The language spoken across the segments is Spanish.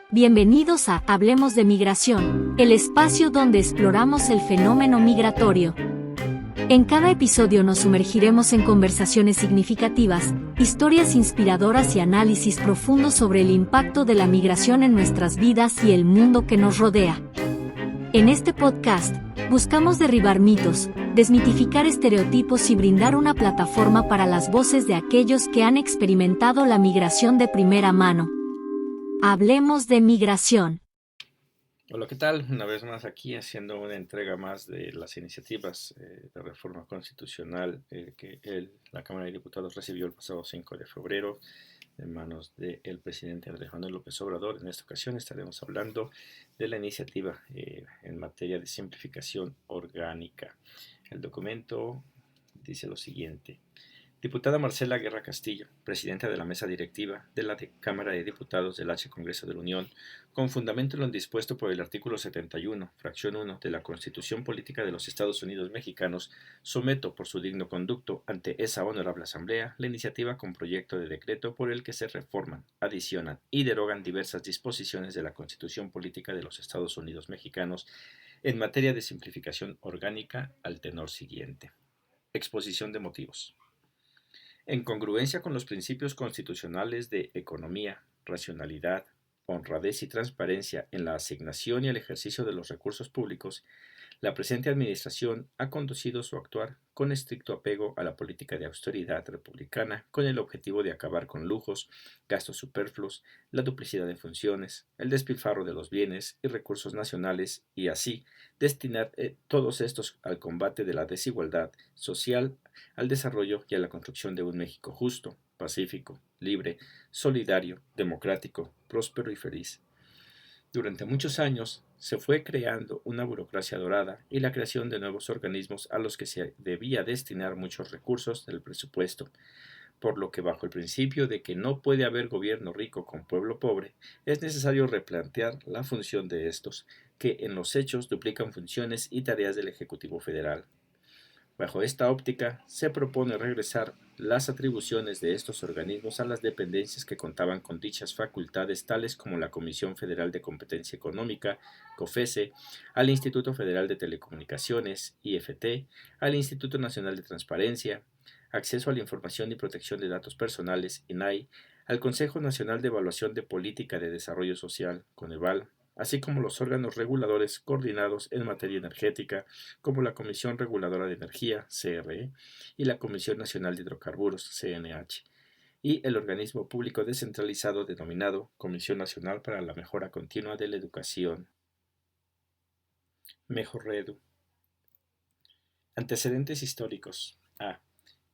Bienvenidos a Hablemos de Migración, el espacio donde exploramos el fenómeno migratorio. En cada episodio nos sumergiremos en conversaciones significativas, historias inspiradoras y análisis profundos sobre el impacto de la migración en nuestras vidas y el mundo que nos rodea. En este podcast, buscamos derribar mitos, desmitificar estereotipos y brindar una plataforma para las voces de aquellos que han experimentado la migración de primera mano. Hablemos de migración. Hola, ¿qué tal? Una vez más aquí haciendo una entrega más de las iniciativas de reforma constitucional que la Cámara de Diputados recibió el pasado 5 de febrero en manos del presidente Andrés Manuel López Obrador. En esta ocasión estaremos hablando de la iniciativa en materia de simplificación orgánica. El documento dice lo siguiente. Diputada Marcela Guerra Castillo, presidenta de la mesa directiva de la Cámara de Diputados del H. Congreso de la Unión, con fundamento en lo dispuesto por el artículo 71, fracción 1 de la Constitución Política de los Estados Unidos Mexicanos, someto por su digno conducto ante esa honorable Asamblea la iniciativa con proyecto de decreto por el que se reforman, adicionan y derogan diversas disposiciones de la Constitución Política de los Estados Unidos Mexicanos en materia de simplificación orgánica al tenor siguiente. Exposición de motivos. En congruencia con los principios constitucionales de economía, racionalidad, honradez y transparencia en la asignación y el ejercicio de los recursos públicos, la presente Administración ha conducido su actuar con estricto apego a la política de austeridad republicana con el objetivo de acabar con lujos, gastos superfluos, la duplicidad de funciones, el despilfarro de los bienes y recursos nacionales y así destinar todos estos al combate de la desigualdad social, al desarrollo y a la construcción de un México justo, pacífico, libre, solidario, democrático, próspero y feliz. Durante muchos años se fue creando una burocracia dorada y la creación de nuevos organismos a los que se debía destinar muchos recursos del presupuesto, por lo que bajo el principio de que no puede haber gobierno rico con pueblo pobre, es necesario replantear la función de estos, que en los hechos duplican funciones y tareas del Ejecutivo Federal. Bajo esta óptica, se propone regresar las atribuciones de estos organismos a las dependencias que contaban con dichas facultades, tales como la Comisión Federal de Competencia Económica, COFESE, al Instituto Federal de Telecomunicaciones, IFT, al Instituto Nacional de Transparencia, Acceso a la Información y Protección de Datos Personales, INAI, al Consejo Nacional de Evaluación de Política de Desarrollo Social, CONEVAL, así como los órganos reguladores coordinados en materia energética, como la Comisión Reguladora de Energía, CRE, y la Comisión Nacional de Hidrocarburos, CNH, y el organismo público descentralizado denominado Comisión Nacional para la Mejora Continua de la Educación. Mejorredu. Antecedentes históricos. A.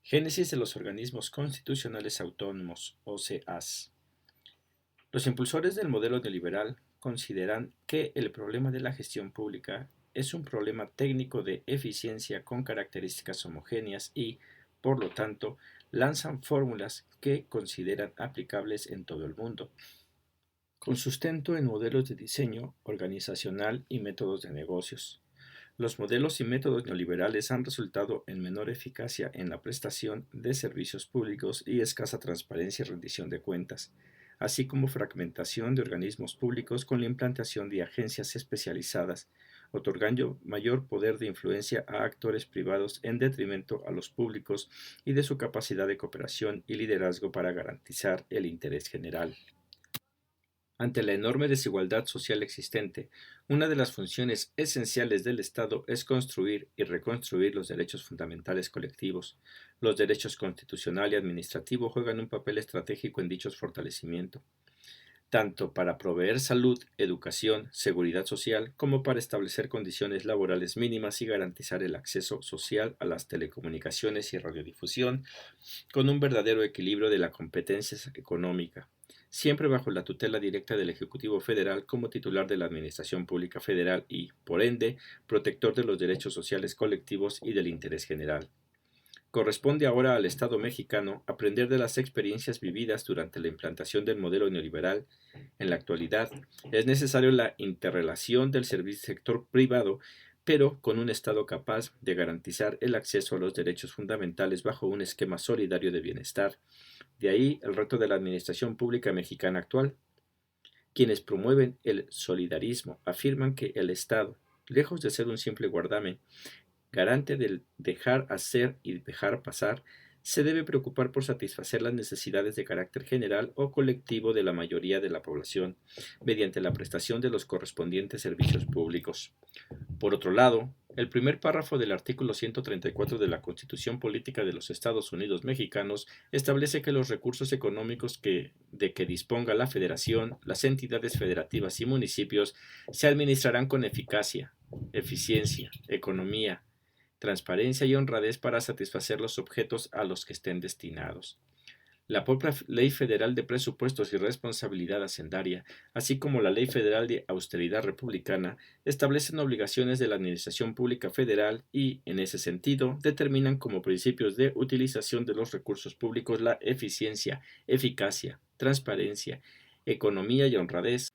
Génesis de los organismos constitucionales autónomos, OCAs. Los impulsores del modelo neoliberal consideran que el problema de la gestión pública es un problema técnico de eficiencia con características homogéneas y, por lo tanto, lanzan fórmulas que consideran aplicables en todo el mundo, con sustento en modelos de diseño organizacional y métodos de negocios. Los modelos y métodos neoliberales han resultado en menor eficacia en la prestación de servicios públicos y escasa transparencia y rendición de cuentas, así como fragmentación de organismos públicos con la implantación de agencias especializadas, otorgando mayor poder de influencia a actores privados en detrimento a los públicos y de su capacidad de cooperación y liderazgo para garantizar el interés general. Ante la enorme desigualdad social existente, una de las funciones esenciales del Estado es construir y reconstruir los derechos fundamentales colectivos. Los derechos constitucional y administrativo juegan un papel estratégico en dicho fortalecimiento, tanto para proveer salud, educación, seguridad social, como para establecer condiciones laborales mínimas y garantizar el acceso social a las telecomunicaciones y radiodifusión, con un verdadero equilibrio de la competencia económica, siempre bajo la tutela directa del Ejecutivo Federal como titular de la Administración Pública Federal y, por ende, protector de los derechos sociales colectivos y del interés general. Corresponde ahora al Estado mexicano aprender de las experiencias vividas durante la implantación del modelo neoliberal. En la actualidad, es necesario la interrelación del sector privado, pero con un Estado capaz de garantizar el acceso a los derechos fundamentales bajo un esquema solidario de bienestar. De ahí el reto de la administración pública mexicana actual. Quienes promueven el solidarismo afirman que el Estado, lejos de ser un simple guardamen, garante del dejar hacer y dejar pasar, se debe preocupar por satisfacer las necesidades de carácter general o colectivo de la mayoría de la población, mediante la prestación de los correspondientes servicios públicos. Por otro lado, el primer párrafo del artículo 134 de la Constitución Política de los Estados Unidos Mexicanos establece que los recursos económicos de que disponga la Federación, las entidades federativas y municipios se administrarán con eficacia, eficiencia, economía, transparencia y honradez para satisfacer los objetos a los que estén destinados. La propia Ley Federal de Presupuestos y Responsabilidad Hacendaria, así como la Ley Federal de Austeridad Republicana, establecen obligaciones de la Administración Pública Federal y, en ese sentido, determinan como principios de utilización de los recursos públicos la eficiencia, eficacia, transparencia, economía y honradez.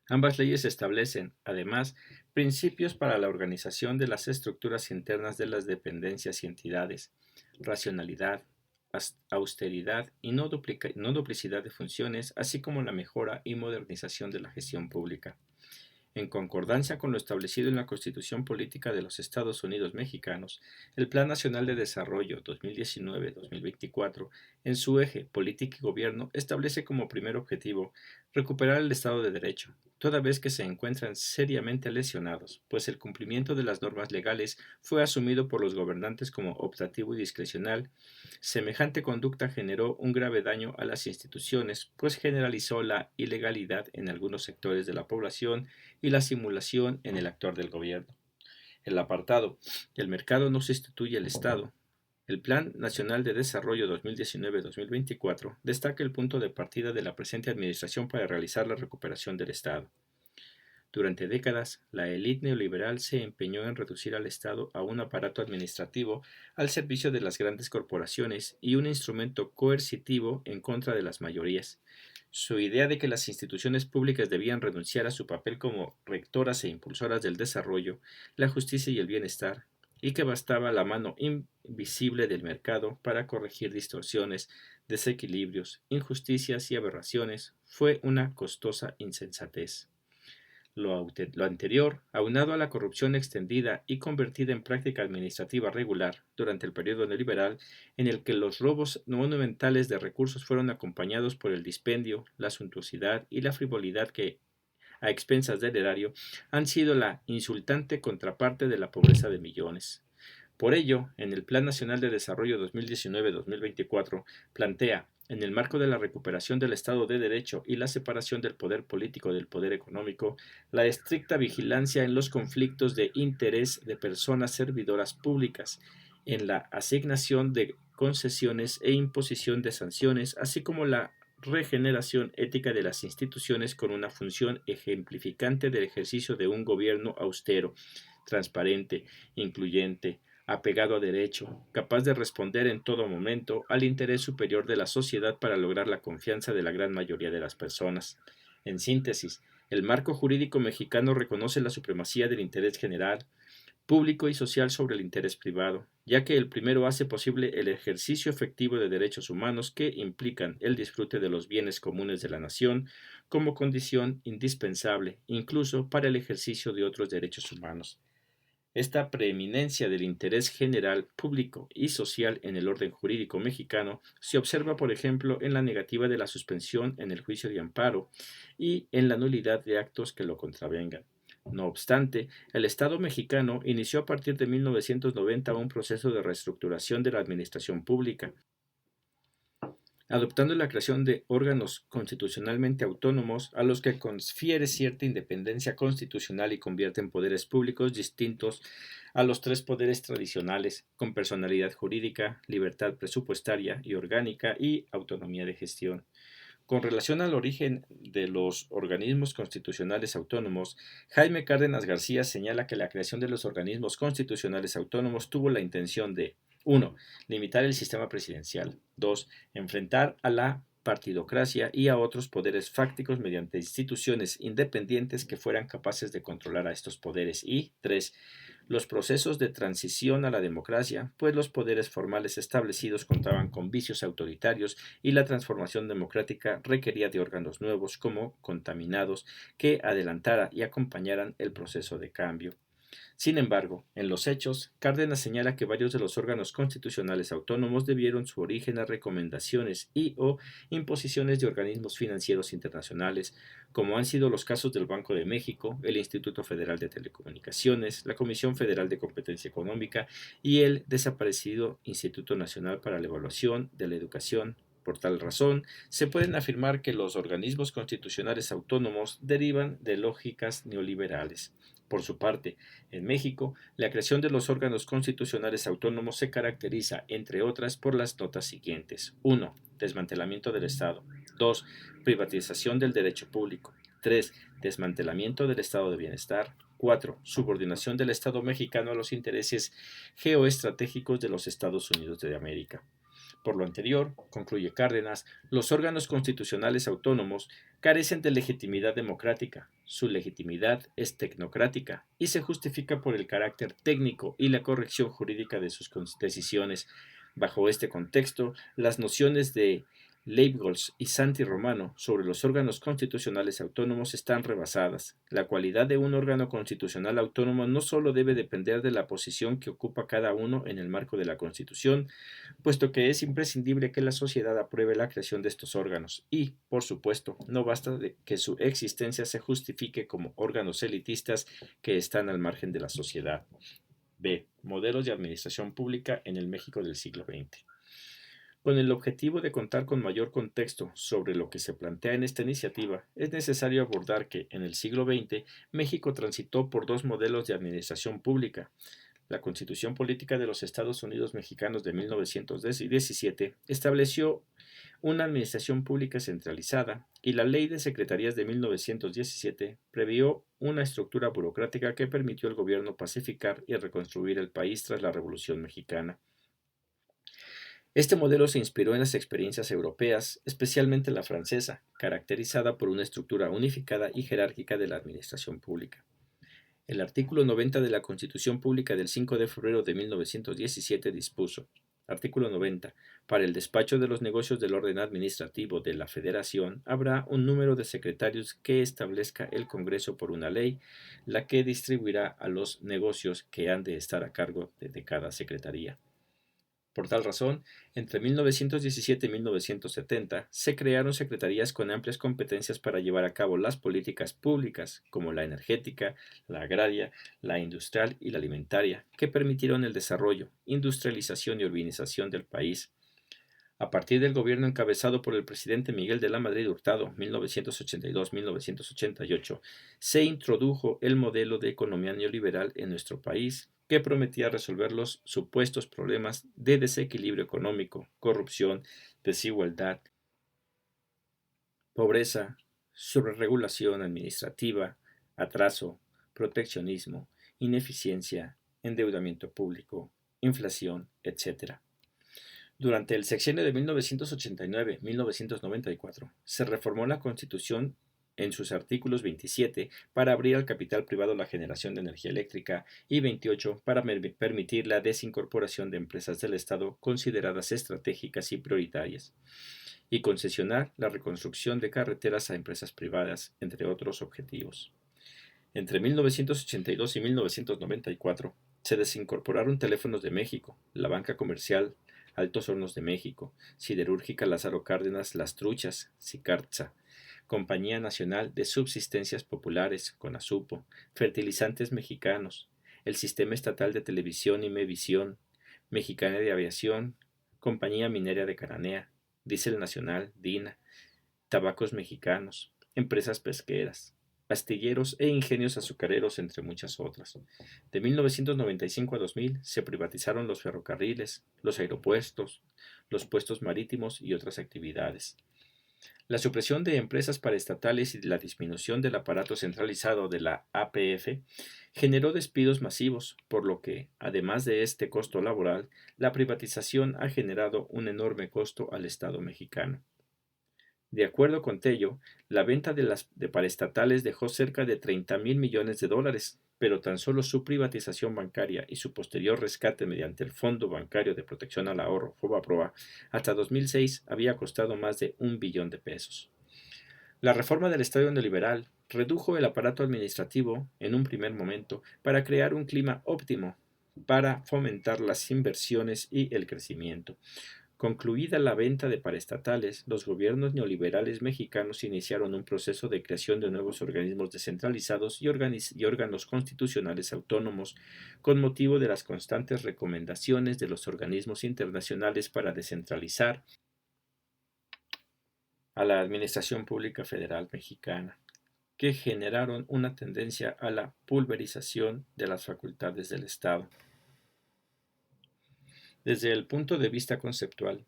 Ambas leyes establecen, además, principios para la organización de las estructuras internas de las dependencias y entidades, racionalidad, austeridad y no duplicidad de funciones, así como la mejora y modernización de la gestión pública. En concordancia con lo establecido en la Constitución Política de los Estados Unidos Mexicanos, el Plan Nacional de Desarrollo 2019-2024, en su eje Política y Gobierno, establece como primer objetivo recuperar el Estado de Derecho, toda vez que se encuentran seriamente lesionados, pues el cumplimiento de las normas legales fue asumido por los gobernantes como optativo y discrecional. Semejante conducta generó un grave daño a las instituciones, pues generalizó la ilegalidad en algunos sectores de la población y la simulación en el actuar del gobierno. El apartado "El mercado no sustituye al Estado". El Plan Nacional de Desarrollo 2019-2024 destaca el punto de partida de la presente administración para realizar la recuperación del Estado. Durante décadas, la élite neoliberal se empeñó en reducir al Estado a un aparato administrativo al servicio de las grandes corporaciones y un instrumento coercitivo en contra de las mayorías. Su idea de que las instituciones públicas debían renunciar a su papel como rectoras e impulsoras del desarrollo, la justicia y el bienestar, y que bastaba la mano invisible del mercado para corregir distorsiones, desequilibrios, injusticias y aberraciones, fue una costosa insensatez. Lo anterior, aunado a la corrupción extendida y convertida en práctica administrativa regular durante el periodo neoliberal, en el que los robos monumentales de recursos fueron acompañados por el dispendio, la suntuosidad y la frivolidad que, a expensas del erario, han sido la insultante contraparte de la pobreza de millones. Por ello, en el Plan Nacional de Desarrollo 2019-2024 plantea, en el marco de la recuperación del Estado de Derecho y la separación del poder político del poder económico, la estricta vigilancia en los conflictos de interés de personas servidoras públicas, en la asignación de concesiones e imposición de sanciones, así como la regeneración ética de las instituciones con una función ejemplificante del ejercicio de un gobierno austero, transparente, incluyente, apegado a derecho, capaz de responder en todo momento al interés superior de la sociedad para lograr la confianza de la gran mayoría de las personas. En síntesis, el marco jurídico mexicano reconoce la supremacía del interés general, público y social sobre el interés privado, ya que el primero hace posible el ejercicio efectivo de derechos humanos que implican el disfrute de los bienes comunes de la nación como condición indispensable, incluso para el ejercicio de otros derechos humanos. Esta preeminencia del interés general, público y social en el orden jurídico mexicano se observa, por ejemplo, en la negativa de la suspensión en el juicio de amparo y en la nulidad de actos que lo contravengan. No obstante, el Estado mexicano inició a partir de 1990 un proceso de reestructuración de la administración pública, adoptando la creación de órganos constitucionalmente autónomos a los que confiere cierta independencia constitucional y convierte en poderes públicos distintos a los tres poderes tradicionales, con personalidad jurídica, libertad presupuestaria y orgánica y autonomía de gestión. Con relación al origen de los organismos constitucionales autónomos, Jaime Cárdenas García señala que la creación de los organismos constitucionales autónomos tuvo la intención de 1. Limitar el sistema presidencial. 2. Enfrentar a la partidocracia y a otros poderes fácticos mediante instituciones independientes que fueran capaces de controlar a estos poderes. Y 3. los procesos de transición a la democracia, pues los poderes formales establecidos contaban con vicios autoritarios y la transformación democrática requería de órganos nuevos como contaminados que adelantara y acompañaran el proceso de cambio. Sin embargo, en los hechos, Cárdenas señala que varios de los órganos constitucionales autónomos debieron su origen a recomendaciones y o imposiciones de organismos financieros internacionales, como han sido los casos del Banco de México, el Instituto Federal de Telecomunicaciones, la Comisión Federal de Competencia Económica y el desaparecido Instituto Nacional para la Evaluación de la Educación. Por tal razón, se pueden afirmar que los organismos constitucionales autónomos derivan de lógicas neoliberales. Por su parte, en México, la creación de los órganos constitucionales autónomos se caracteriza, entre otras, por las notas siguientes. 1. Desmantelamiento del Estado. 2. Privatización del derecho público. 3. Desmantelamiento del estado de bienestar. 4. Subordinación del Estado mexicano a los intereses geoestratégicos de los Estados Unidos de América. Por lo anterior, concluye Cárdenas, los órganos constitucionales autónomos carecen de legitimidad democrática. Su legitimidad es tecnocrática y se justifica por el carácter técnico y la corrección jurídica de sus decisiones. Bajo este contexto, las nociones de Leibniz y Santi Romano sobre los órganos constitucionales autónomos están rebasadas. La cualidad de un órgano constitucional autónomo no solo debe depender de la posición que ocupa cada uno en el marco de la Constitución, puesto que es imprescindible que la sociedad apruebe la creación de estos órganos y, por supuesto, no basta de que su existencia se justifique como órganos elitistas que están al margen de la sociedad. B. Modelos de administración pública en el México del siglo XX. Con el objetivo de contar con mayor contexto sobre lo que se plantea en esta iniciativa, es necesario abordar que, en el siglo XX, México transitó por dos modelos de administración pública. La Constitución Política de los Estados Unidos Mexicanos de 1917 estableció una administración pública centralizada y la Ley de Secretarías de 1917 previó una estructura burocrática que permitió al gobierno pacificar y reconstruir el país tras la Revolución Mexicana. Este modelo se inspiró en las experiencias europeas, especialmente la francesa, caracterizada por una estructura unificada y jerárquica de la administración pública. El artículo 90 de la Constitución Pública del 5 de febrero de 1917 dispuso: Artículo 90. Para el despacho de los negocios del orden administrativo de la Federación habrá un número de secretarios que establezca el Congreso por una ley, la que distribuirá a los negocios que han de estar a cargo de cada secretaría. Por tal razón, entre 1917 y 1970 se crearon secretarías con amplias competencias para llevar a cabo las políticas públicas, como la energética, la agraria, la industrial y la alimentaria, que permitieron el desarrollo, industrialización y urbanización del país. A partir del gobierno encabezado por el presidente Miguel de la Madrid Hurtado, 1982-1988, se introdujo el modelo de economía neoliberal en nuestro país, que prometía resolver los supuestos problemas de desequilibrio económico, corrupción, desigualdad, pobreza, sobreregulación administrativa, atraso, proteccionismo, ineficiencia, endeudamiento público, inflación, etc. Durante el sexenio de 1989-1994 se reformó la Constitución en sus artículos 27 para abrir al capital privado la generación de energía eléctrica y 28 para permitir la desincorporación de empresas del Estado consideradas estratégicas y prioritarias, y concesionar la reconstrucción de carreteras a empresas privadas, entre otros objetivos. Entre 1982 y 1994 se desincorporaron Teléfonos de México, la Banca Comercial, Altos Hornos de México, Siderúrgica Lázaro Cárdenas Las Truchas, Sicartza, Compañía Nacional de Subsistencias Populares, CONASUPO, Fertilizantes Mexicanos, el Sistema Estatal de Televisión y Mevisión, Mexicana de Aviación, Compañía Minera de Cananea, Diesel Nacional, DINA, Tabacos Mexicanos, Empresas Pesqueras, astilleros e ingenios azucareros, entre muchas otras. De 1995 a 2000 se privatizaron los ferrocarriles, los aeropuertos, los puestos marítimos y otras actividades. La supresión de empresas paraestatales y la disminución del aparato centralizado de la APF generó despidos masivos, por lo que, además de este costo laboral, la privatización ha generado un enorme costo al Estado mexicano. De acuerdo con Tello, la venta de paraestatales dejó cerca de 30,000 millones de dólares, pero tan solo su privatización bancaria y su posterior rescate mediante el Fondo Bancario de Protección al Ahorro, FOBAPROA, hasta 2006 había costado más de 1 billón de pesos. La reforma del Estado neoliberal redujo el aparato administrativo en un primer momento para crear un clima óptimo para fomentar las inversiones y el crecimiento. Concluida la venta de paraestatales, los gobiernos neoliberales mexicanos iniciaron un proceso de creación de nuevos organismos descentralizados y órganos constitucionales autónomos, con motivo de las constantes recomendaciones de los organismos internacionales para descentralizar a la Administración Pública Federal Mexicana, que generaron una tendencia a la pulverización de las facultades del Estado. Desde el punto de vista conceptual,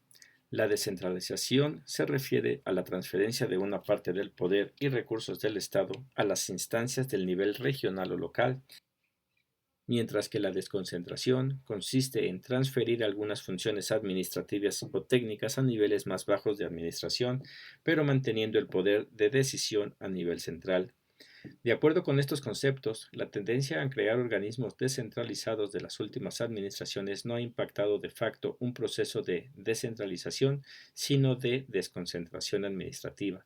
la descentralización se refiere a la transferencia de una parte del poder y recursos del Estado a las instancias del nivel regional o local, mientras que la desconcentración consiste en transferir algunas funciones administrativas o técnicas a niveles más bajos de administración, pero manteniendo el poder de decisión a nivel central. De acuerdo con estos conceptos, la tendencia a crear organismos descentralizados de las últimas administraciones no ha impactado de facto un proceso de descentralización, sino de desconcentración administrativa.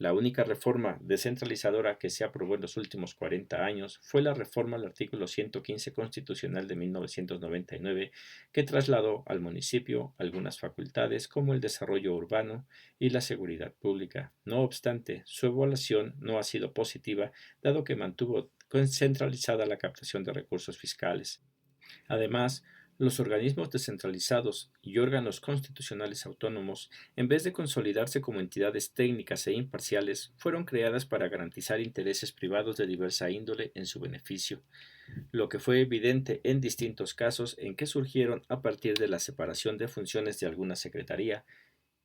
La única reforma descentralizadora que se aprobó en los últimos 40 años fue la reforma al artículo 115 constitucional de 1999, que trasladó al municipio algunas facultades como el desarrollo urbano y la seguridad pública. No obstante, su evaluación no ha sido positiva, dado que mantuvo centralizada la captación de recursos fiscales. Además, los organismos descentralizados y órganos constitucionales autónomos, en vez de consolidarse como entidades técnicas e imparciales, fueron creadas para garantizar intereses privados de diversa índole en su beneficio, lo que fue evidente en distintos casos en que surgieron a partir de la separación de funciones de alguna secretaría,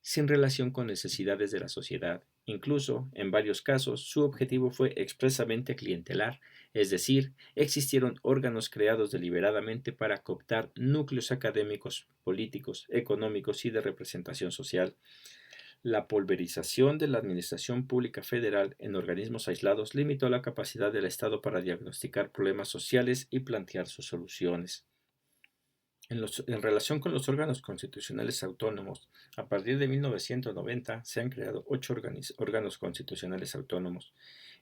sin relación con necesidades de la sociedad. Incluso, en varios casos, su objetivo fue expresamente clientelar, es decir, existieron órganos creados deliberadamente para cooptar núcleos académicos, políticos, económicos y de representación social. La pulverización de la Administración Pública Federal en organismos aislados limitó la capacidad del Estado para diagnosticar problemas sociales y plantear sus soluciones. En relación con los órganos constitucionales autónomos, a partir de 1990 se han creado 8 órganos constitucionales autónomos: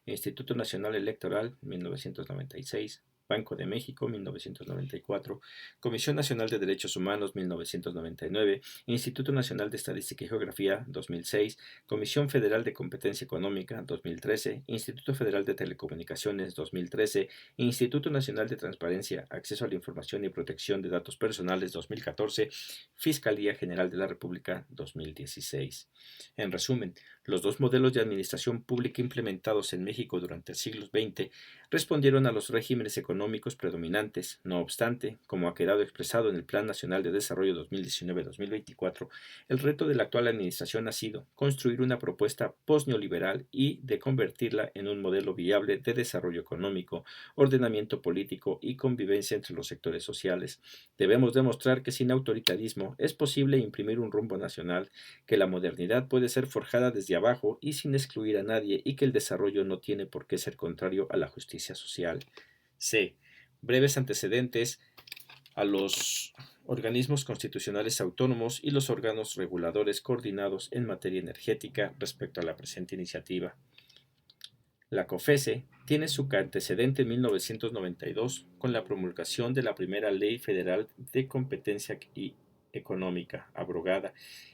Instituto Nacional Electoral, 1996, Banco de México, 1994, Comisión Nacional de Derechos Humanos, 1999, Instituto Nacional de Estadística y Geografía, 2006, Comisión Federal de Competencia Económica, 2013, Instituto Federal de Telecomunicaciones, 2013, Instituto Nacional de Transparencia, Acceso a la Información y Protección de Datos Personales, 2014, Fiscalía General de la República, 2016. En resumen, los dos modelos de administración pública implementados en México durante el siglo XX respondieron a los regímenes económicos predominantes. No obstante, como ha quedado expresado en el Plan Nacional de Desarrollo 2019-2024, el reto de la actual administración ha sido construir una propuesta post-neoliberal y de convertirla en un modelo viable de desarrollo económico, ordenamiento político y convivencia entre los sectores sociales. Debemos demostrar que sin autoritarismo es posible imprimir un rumbo nacional, que la modernidad puede ser forjada desde abajo y sin excluir a nadie, y que el desarrollo no tiene por qué ser contrario a la justicia social. C. Breves antecedentes a los organismos constitucionales autónomos y los órganos reguladores coordinados en materia energética respecto a la presente iniciativa. La COFESE tiene su antecedente en 1992 con la promulgación de la primera Ley Federal de Competencia Económica, abrogada,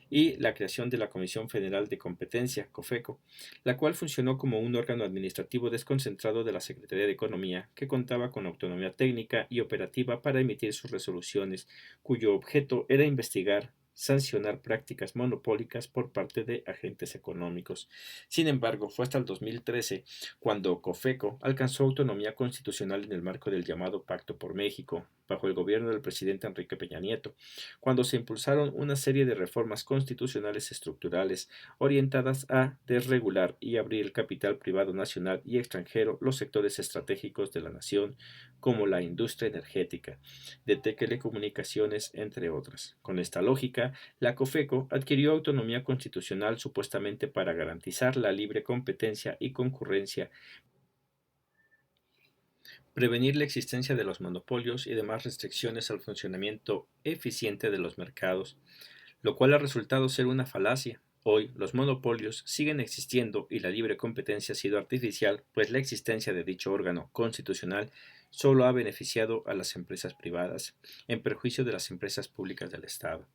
y la creación de la Comisión Federal de Competencia, COFECO, la cual funcionó como un órgano administrativo desconcentrado de la Secretaría de Economía, que contaba con autonomía técnica y operativa para emitir sus resoluciones, cuyo objeto era investigar, sancionar prácticas monopólicas por parte de agentes económicos. Sin embargo, fue hasta el 2013 cuando COFECO alcanzó autonomía constitucional en el marco del llamado Pacto por México, bajo el gobierno del presidente Enrique Peña Nieto, cuando se impulsaron una serie de reformas constitucionales estructurales orientadas a desregular y abrir el capital privado nacional y extranjero, los sectores estratégicos de la nación, como la industria energética, de telecomunicaciones, entre otras. Con esta lógica, la COFECO adquirió autonomía constitucional supuestamente para garantizar la libre competencia y concurrencia, prevenir la existencia de los monopolios y demás restricciones al funcionamiento eficiente de los mercados, lo cual ha resultado ser una falacia. Hoy los monopolios siguen existiendo y la libre competencia ha sido artificial, pues la existencia de dicho órgano constitucional solo ha beneficiado a las empresas privadas, en perjuicio de las empresas públicas del Estado.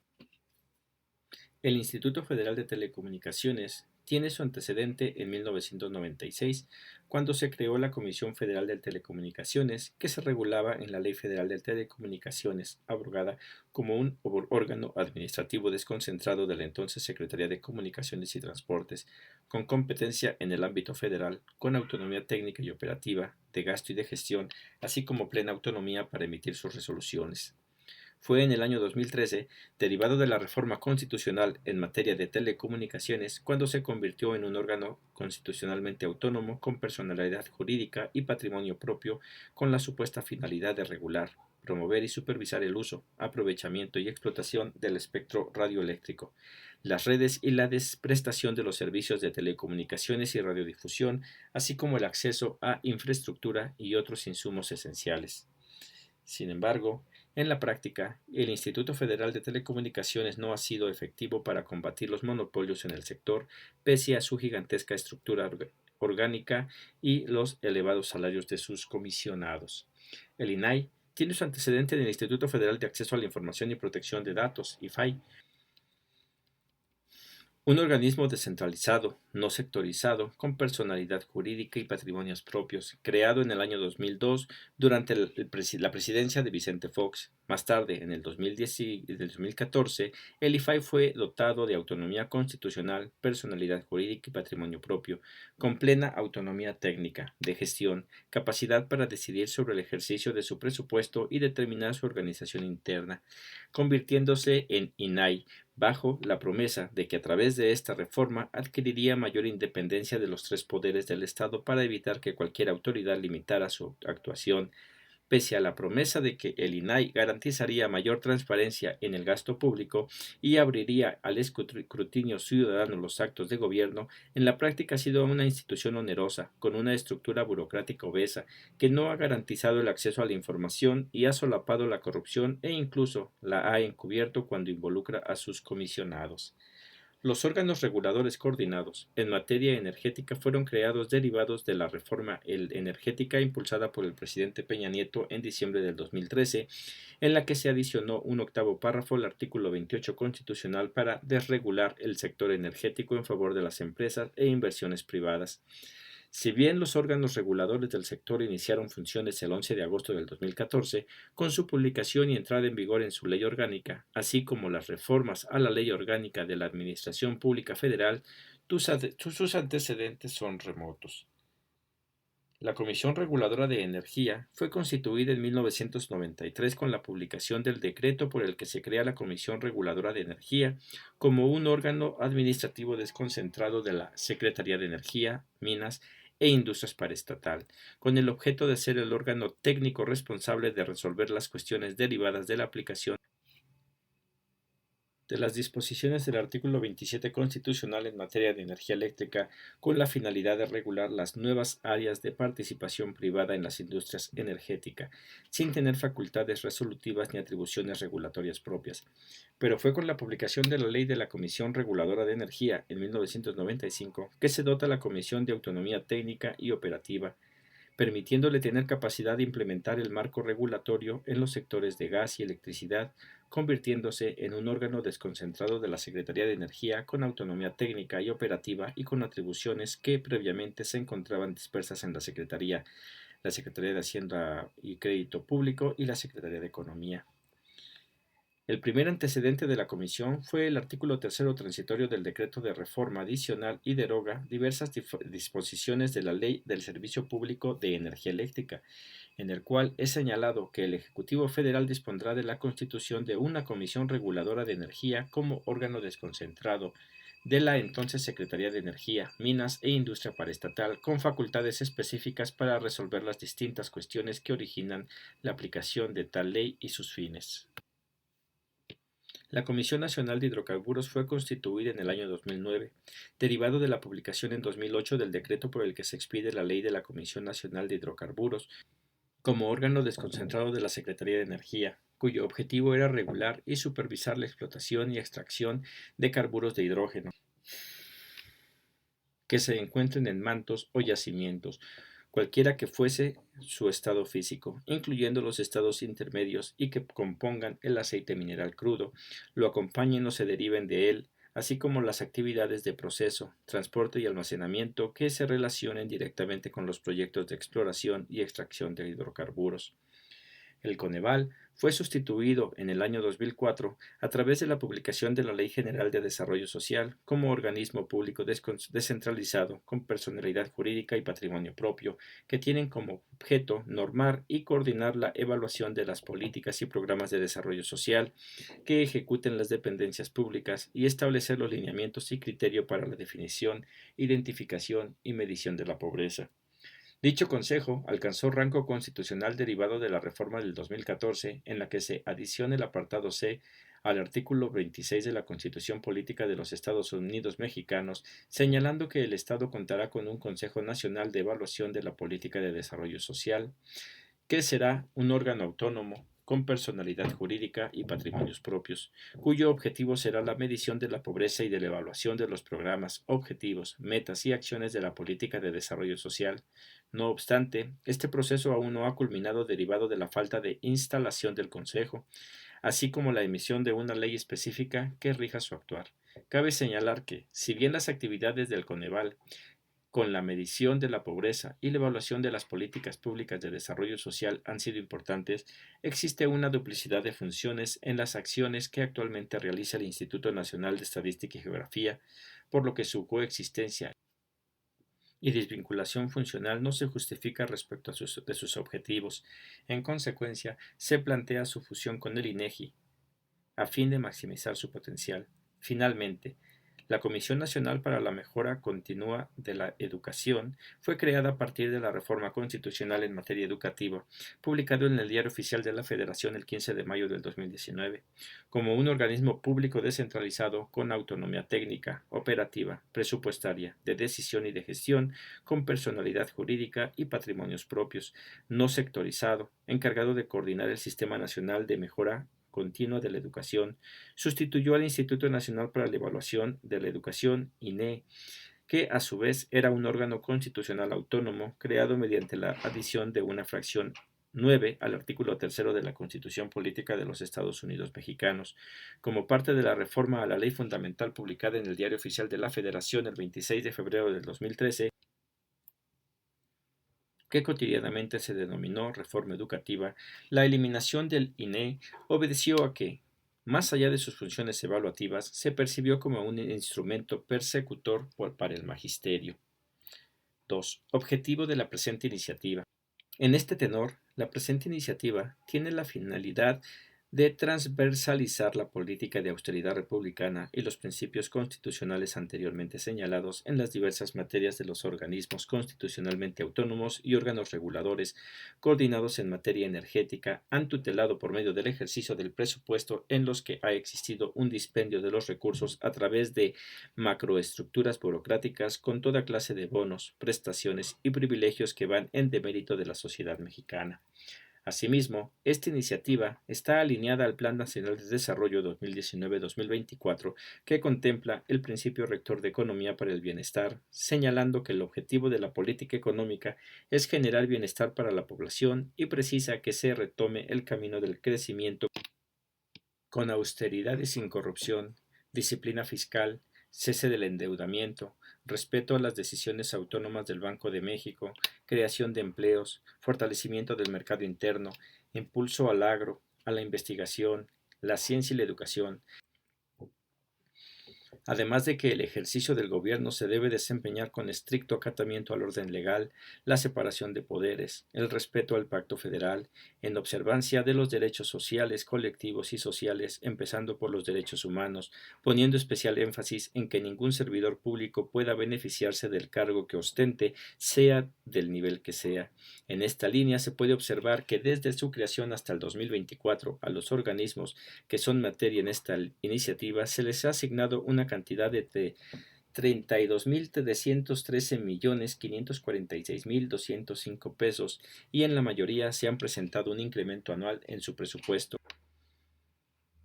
El Instituto Federal de Telecomunicaciones tiene su antecedente en 1996, cuando se creó la Comisión Federal de Telecomunicaciones, que se regulaba en la Ley Federal de Telecomunicaciones, abrogada como un órgano administrativo desconcentrado de la entonces Secretaría de Comunicaciones y Transportes, con competencia en el ámbito federal, con autonomía técnica y operativa, de gasto y de gestión, así como plena autonomía para emitir sus resoluciones. Fue en el año 2013, derivado de la reforma constitucional en materia de telecomunicaciones, cuando se convirtió en un órgano constitucionalmente autónomo con personalidad jurídica y patrimonio propio, con la supuesta finalidad de regular, promover y supervisar el uso, aprovechamiento y explotación del espectro radioeléctrico, las redes y la prestación de los servicios de telecomunicaciones y radiodifusión, así como el acceso a infraestructura y otros insumos esenciales. Sin embargo, en la práctica, el Instituto Federal de Telecomunicaciones no ha sido efectivo para combatir los monopolios en el sector, pese a su gigantesca estructura orgánica y los elevados salarios de sus comisionados. El INAI tiene su antecedente en el Instituto Federal de Acceso a la Información y Protección de Datos, IFAI, un organismo descentralizado, no sectorizado, con personalidad jurídica y patrimonios propios, creado en el año 2002 durante la presidencia de Vicente Fox. Más tarde, en el 2010 y el 2014, el IFAI fue dotado de autonomía constitucional, personalidad jurídica y patrimonio propio, con plena autonomía técnica, de gestión, capacidad para decidir sobre el ejercicio de su presupuesto y determinar su organización interna, convirtiéndose en INAI, bajo la promesa de que a través de esta reforma adquiriría mayor independencia de los tres poderes del Estado para evitar que cualquier autoridad limitara su actuación, pese a la promesa de que el INAI garantizaría mayor transparencia en el gasto público y abriría al escrutinio ciudadano los actos de gobierno. En la práctica ha sido una institución onerosa, con una estructura burocrática obesa, que no ha garantizado el acceso a la información y ha solapado la corrupción e incluso la ha encubierto cuando involucra a sus comisionados. Los órganos reguladores coordinados en materia energética fueron creados derivados de la reforma energética impulsada por el presidente Peña Nieto en diciembre del 2013, en la que se adicionó un octavo párrafo al artículo 28 constitucional para desregular el sector energético en favor de las empresas e inversiones privadas. Si bien los órganos reguladores del sector iniciaron funciones el 11 de agosto del 2014, con su publicación y entrada en vigor en su ley orgánica, así como las reformas a la Ley Orgánica de la Administración Pública Federal, sus antecedentes son remotos. La Comisión Reguladora de Energía fue constituida en 1993 con la publicación del decreto por el que se crea la Comisión Reguladora de Energía como un órgano administrativo desconcentrado de la Secretaría de Energía, Minas e Industrias Paraestatal, con el objeto de ser el órgano técnico responsable de resolver las cuestiones derivadas de la aplicación de las disposiciones del artículo 27 constitucional en materia de energía eléctrica, con la finalidad de regular las nuevas áreas de participación privada en las industrias energéticas, sin tener facultades resolutivas ni atribuciones regulatorias propias. Pero fue con la publicación de la Ley de la Comisión Reguladora de Energía en 1995 que se dota a la Comisión de Autonomía Técnica y Operativa, permitiéndole tener capacidad de implementar el marco regulatorio en los sectores de gas y electricidad, convirtiéndose en un órgano desconcentrado de la Secretaría de Energía con autonomía técnica y operativa y con atribuciones que previamente se encontraban dispersas en la Secretaría de Hacienda y Crédito Público y la Secretaría de Economía. El primer antecedente de la Comisión fue el artículo 3º transitorio del Decreto de Reforma Adicional y deroga diversas disposiciones de la Ley del Servicio Público de Energía Eléctrica, en el cual es señalado que el Ejecutivo Federal dispondrá de la constitución de una Comisión Reguladora de Energía como órgano desconcentrado de la entonces Secretaría de Energía, Minas e Industria Paraestatal, con facultades específicas para resolver las distintas cuestiones que originan la aplicación de tal ley y sus fines. La Comisión Nacional de Hidrocarburos fue constituida en el año 2009, derivado de la publicación en 2008 del decreto por el que se expide la Ley de la Comisión Nacional de Hidrocarburos, como órgano desconcentrado de la Secretaría de Energía, cuyo objetivo era regular y supervisar la explotación y extracción de carburos de hidrógeno que se encuentren en mantos o yacimientos, cualquiera que fuese su estado físico, incluyendo los estados intermedios y que compongan el aceite mineral crudo, lo acompañen o se deriven de él, así como las actividades de proceso, transporte y almacenamiento que se relacionen directamente con los proyectos de exploración y extracción de hidrocarburos. El Coneval fue sustituido en el año 2004 a través de la publicación de la Ley General de Desarrollo Social como organismo público descentralizado con personalidad jurídica y patrimonio propio, que tienen como objeto normar y coordinar la evaluación de las políticas y programas de desarrollo social que ejecuten las dependencias públicas y establecer los lineamientos y criterio para la definición, identificación y medición de la pobreza. Dicho consejo alcanzó rango constitucional derivado de la reforma del 2014, en la que se adiciona el apartado C al artículo 26 de la Constitución Política de los Estados Unidos Mexicanos, señalando que el Estado contará con un Consejo Nacional de Evaluación de la Política de Desarrollo Social, que será un órgano autónomo con personalidad jurídica y patrimonios propios, cuyo objetivo será la medición de la pobreza y de la evaluación de los programas, objetivos, metas y acciones de la política de desarrollo social. No obstante, este proceso aún no ha culminado derivado de la falta de instalación del Consejo, así como la emisión de una ley específica que rija su actuar. Cabe señalar que, si bien las actividades del Coneval con la medición de la pobreza y la evaluación de las políticas públicas de desarrollo social han sido importantes, existe una duplicidad de funciones en las acciones que actualmente realiza el Instituto Nacional de Estadística y Geografía, por lo que su coexistencia y desvinculación funcional no se justifica respecto de sus objetivos. En consecuencia, se plantea su fusión con el INEGI, a fin de maximizar su potencial. Finalmente, la Comisión Nacional para la Mejora Continua de la Educación fue creada a partir de la reforma constitucional en materia educativa, publicado en el Diario Oficial de la Federación el 15 de mayo del 2019, como un organismo público descentralizado con autonomía técnica, operativa, presupuestaria, de decisión y de gestión, con personalidad jurídica y patrimonios propios, no sectorizado, encargado de coordinar el Sistema Nacional de Mejora Continua de la Educación, sustituyó al Instituto Nacional para la Evaluación de la Educación, INE, que a su vez era un órgano constitucional autónomo creado mediante la adición de una fracción 9 al artículo 3 de la Constitución Política de los Estados Unidos Mexicanos, como parte de la reforma a la Ley Fundamental publicada en el Diario Oficial de la Federación el 26 de febrero del 2013, que cotidianamente se denominó reforma educativa. La eliminación del INE obedeció a que, más allá de sus funciones evaluativas, se percibió como un instrumento persecutor para el magisterio. 2. Objetivo de la presente iniciativa. En este tenor, la presente iniciativa tiene la finalidad de transversalizar la política de austeridad republicana y los principios constitucionales anteriormente señalados en las diversas materias de los organismos constitucionalmente autónomos y órganos reguladores coordinados en materia energética han tutelado por medio del ejercicio del presupuesto en los que ha existido un dispendio de los recursos a través de macroestructuras burocráticas con toda clase de bonos, prestaciones y privilegios que van en demérito de la sociedad mexicana. Asimismo, esta iniciativa está alineada al Plan Nacional de Desarrollo 2019-2024, que contempla el principio rector de economía para el bienestar, señalando que el objetivo de la política económica es generar bienestar para la población y precisa que se retome el camino del crecimiento con austeridad y sin corrupción, disciplina fiscal, cese del endeudamiento, respeto a las decisiones autónomas del Banco de México, creación de empleos, fortalecimiento del mercado interno, impulso al agro, a la investigación, la ciencia y la educación, además de que el ejercicio del gobierno se debe desempeñar con estricto acatamiento al orden legal, la separación de poderes, el respeto al pacto federal, en observancia de los derechos sociales, colectivos y sociales, empezando por los derechos humanos, poniendo especial énfasis en que ningún servidor público pueda beneficiarse del cargo que ostente, sea del nivel que sea. En esta línea se puede observar que desde su creación hasta el 2024 a los organismos que son materia en esta iniciativa se les ha asignado una cantidad de 32.313.546.205 pesos, y en la mayoría se han presentado un incremento anual en su presupuesto.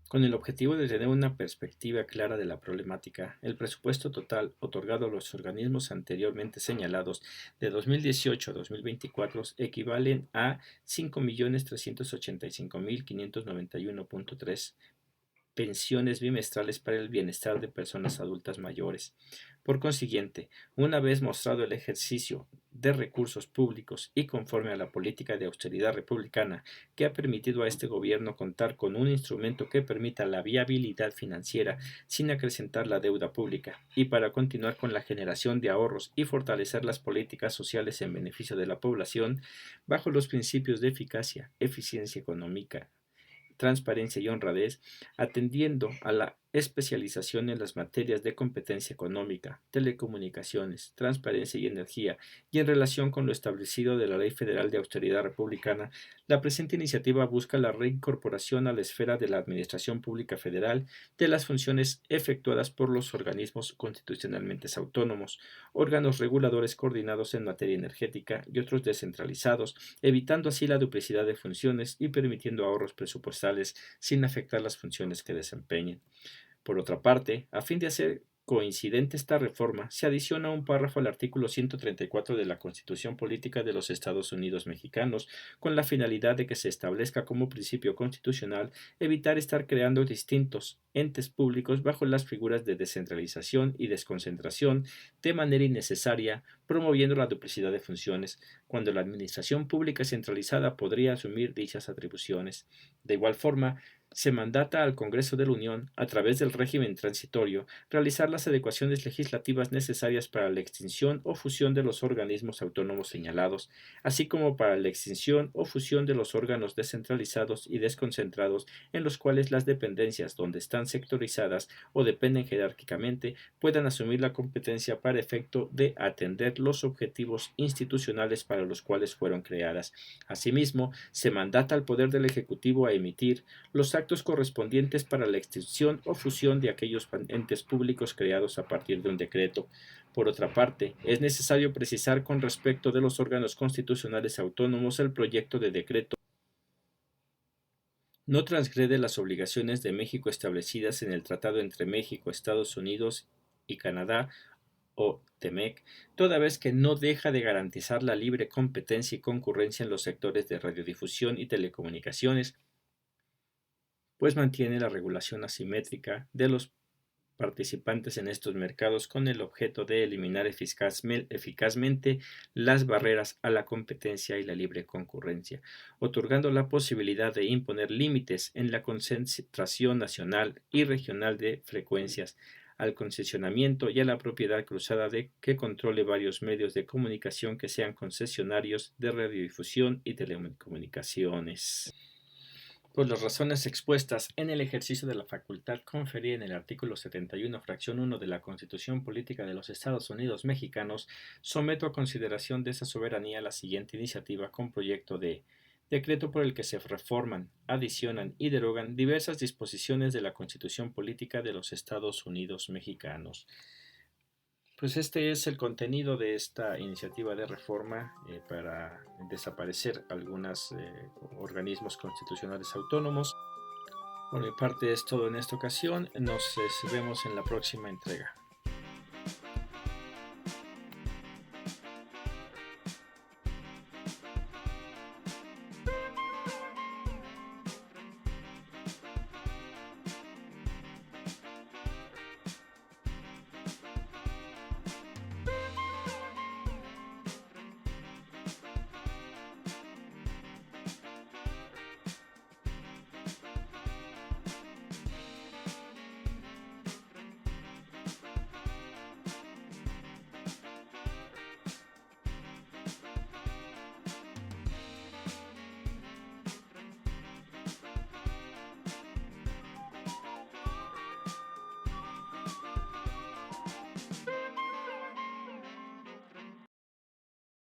Con el objetivo de tener una perspectiva clara de la problemática, el presupuesto total otorgado a los organismos anteriormente señalados de 2018 a 2024 equivalen a 5.385.591.3 pensiones bimestrales para el bienestar de personas adultas mayores. Por consiguiente, una vez mostrado el ejercicio de recursos públicos y conforme a la política de austeridad republicana que ha permitido a este gobierno contar con un instrumento que permita la viabilidad financiera sin acrecentar la deuda pública, y para continuar con la generación de ahorros y fortalecer las políticas sociales en beneficio de la población, bajo los principios de eficacia, eficiencia económica, transparencia y honradez, atendiendo a la especialización en las materias de competencia económica, telecomunicaciones, transparencia y energía, y en relación con lo establecido de la Ley Federal de Austeridad Republicana, la presente iniciativa busca la reincorporación a la esfera de la Administración Pública Federal de las funciones efectuadas por los organismos constitucionalmente autónomos, órganos reguladores coordinados en materia energética y otros descentralizados, evitando así la duplicidad de funciones y permitiendo ahorros presupuestales sin afectar las funciones que desempeñen. Por otra parte, a fin de hacer coincidente esta reforma, se adiciona un párrafo al artículo 134 de la Constitución Política de los Estados Unidos Mexicanos, con la finalidad de que se establezca como principio constitucional evitar estar creando distintos entes públicos bajo las figuras de descentralización y desconcentración de manera innecesaria, promoviendo la duplicidad de funciones, cuando la administración pública centralizada podría asumir dichas atribuciones. De igual forma, se mandata al Congreso de la Unión, a través del régimen transitorio, realizar las adecuaciones legislativas necesarias para la extinción o fusión de los organismos autónomos señalados, así como para la extinción o fusión de los órganos descentralizados y desconcentrados en los cuales las dependencias donde están sectorizadas o dependen jerárquicamente puedan asumir la competencia para efecto de atender los objetivos institucionales para los cuales fueron creadas. Asimismo, se mandata al Poder del Ejecutivo a emitir los actos correspondientes para la extinción o fusión de aquellos entes públicos creados a partir de un decreto. Por otra parte, es necesario precisar con respecto de los órganos constitucionales autónomos el proyecto de decreto no transgrede las obligaciones de México establecidas en el Tratado entre México, Estados Unidos y Canadá, o TEMEC, toda vez que no deja de garantizar la libre competencia y concurrencia en los sectores de radiodifusión y telecomunicaciones, pues mantiene la regulación asimétrica de los participantes en estos mercados con el objeto de eliminar eficazmente las barreras a la competencia y la libre concurrencia, otorgando la posibilidad de imponer límites en la concentración nacional y regional de frecuencias, al concesionamiento y a la propiedad cruzada de que controle varios medios de comunicación que sean concesionarios de radiodifusión y telecomunicaciones. Por las razones expuestas en el ejercicio de la facultad conferida en el artículo 71, fracción 1 de la Constitución Política de los Estados Unidos Mexicanos, someto a consideración de esa soberanía la siguiente iniciativa con proyecto de decreto por el que se reforman, adicionan y derogan diversas disposiciones de la Constitución Política de los Estados Unidos Mexicanos. Pues este es el contenido de esta iniciativa de reforma para desaparecer algunos organismos constitucionales autónomos. Por mi parte es todo en esta ocasión. Nos vemos en la próxima entrega.